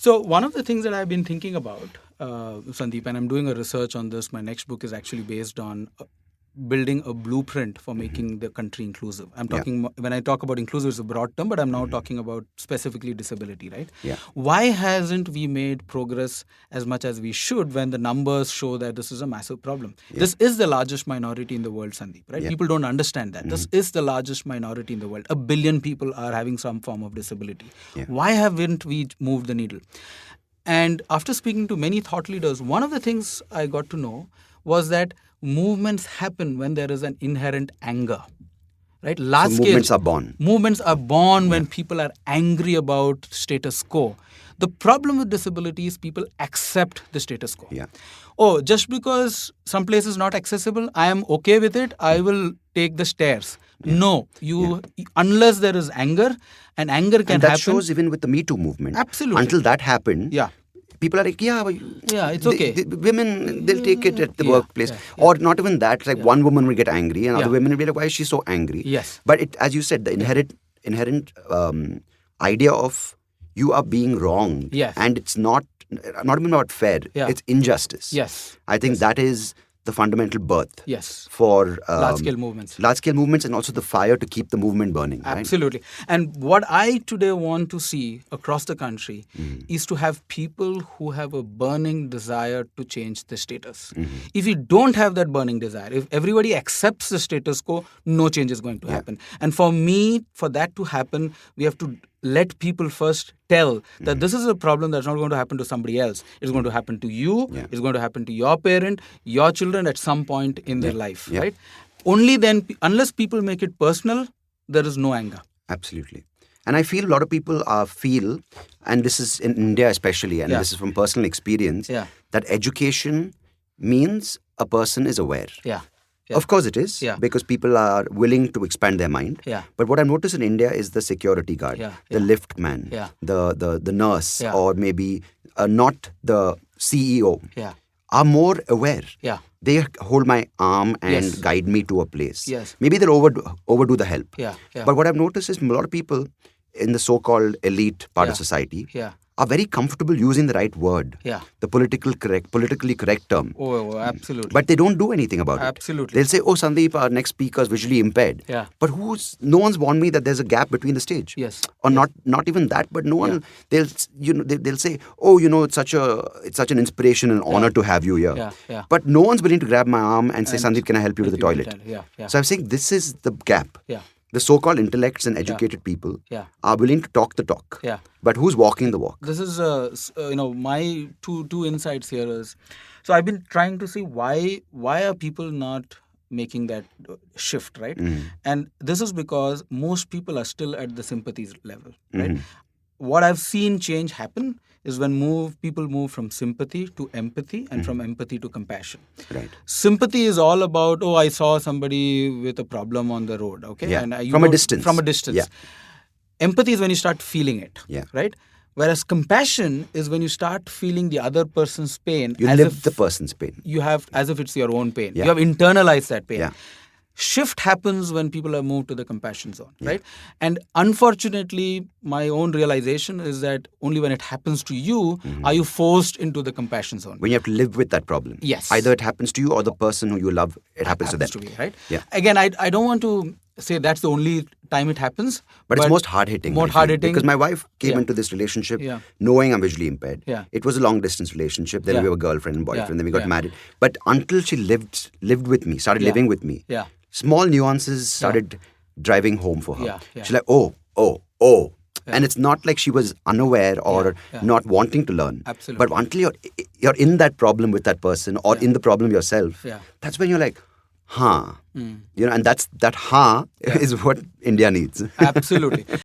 So one of the things that I've been thinking about, Sundeep, and I'm doing a research on this. My next book is actually based on building a blueprint for making the country inclusive. I'm talking, when I talk about inclusive, it's a broad term, but I'm now talking about specifically disability, right? Yeah. Why hasn't we made progress as much as we should when the numbers show that this is a massive problem? This is the largest minority in the world, Sandeep, right? People don't understand that. This is the largest minority in the world. 1 billion people are having some form of disability. Why haven't we moved the needle? And after speaking to many thought leaders, one of the things I got to know was that movements happen when there is an inherent anger. Right? Large scale movements are born. Movements are born when people are angry about status quo. The problem with disability is people accept the status quo. Yeah. Oh, just because some place is not accessible, I am okay with it. I will take the stairs. No, unless there is anger, and anger can And that happen. shows even with the Me Too movement. Absolutely. Until that happened, people are like, it's okay. Women, they'll take it at the workplace. Or not even that, like one woman will get angry and other women will be like, why is she so angry? Yes. But it, as you said, the inherent idea of you are being wronged. Yes. And it's not even about fair. It's injustice. Yes. I think that is the fundamental birth for large-scale movements. Large-scale movements, and also the fire to keep the movement burning. Absolutely. Right? And what I today want to see across the country is to have people who have a burning desire to change the status. If you don't have that burning desire, if everybody accepts the status quo, no change is going to happen. And for me, for that to happen, we have to let people first tell that this is a problem that's not going to happen to somebody else. It's going to happen to you. It's going to happen to your parent, your children at some point in their life. Right? Only then, unless people make it personal, there is no anger. Absolutely. And I feel a lot of people feel, and this is in India especially, and this is from personal experience, that education means a person is aware. Of course it is, because people are willing to expand their mind. But what I've noticed in India is the security guard, the lift man, the nurse, or maybe not the CEO, are more aware. They hold my arm and guide me to a place. Maybe they'll overdo the help. But what I've noticed is a lot of people in the so-called elite part of society are very comfortable using the right word, the politically correct term. Oh, absolutely. But they don't do anything about it. Absolutely. They'll say, oh, Sundeep, our next speaker is visually impaired. But no one's warned me that there's a gap between the stage. Or not even that, but no one, they'll say, oh, it's such an inspiration and honor to have you here. But no one's willing to grab my arm and say, Sundeep, can I help you to the toilet? So I'm saying this is the gap. The so-called intellects and educated people are willing to talk the talk. But who's walking the walk? This is, my two insights here is, so I've been trying to see why are people not making that shift, right? And this is because most people are still at the sympathies level, right? What I've seen change happen is when people move from sympathy to empathy and from empathy to compassion. Right. Sympathy is all about, oh, I saw somebody with a problem on the road, okay? Yeah. And from a distance. From a distance. Yeah. Empathy is when you start feeling it, yeah. right? Whereas compassion is when you start feeling the other person's pain. You live the person's pain. You have, as if it's your own pain. Yeah. You have internalized that pain. Yeah. Shift happens when people are moved to the compassion zone, right? And unfortunately, my own realization is that only when it happens to you are you forced into the compassion zone. When you have to live with that problem. Yes. Either it happens to you or the person who you love, it happens to them. To me, right? Yeah. Again, I don't want to say that's the only time it happens. But it's most hard-hitting. More hard-hitting. Because my wife came into this relationship knowing I'm visually impaired. Yeah. It was a long-distance relationship. Then we were girlfriend and boyfriend. Then we got married. But until she lived with me, started living with me, small nuances started driving home for her. She's like, oh. And it's not like she was unaware or not wanting to learn. Absolutely. But until you're in that problem with that person or in the problem yourself, that's when you're like, and that is what India needs. Absolutely.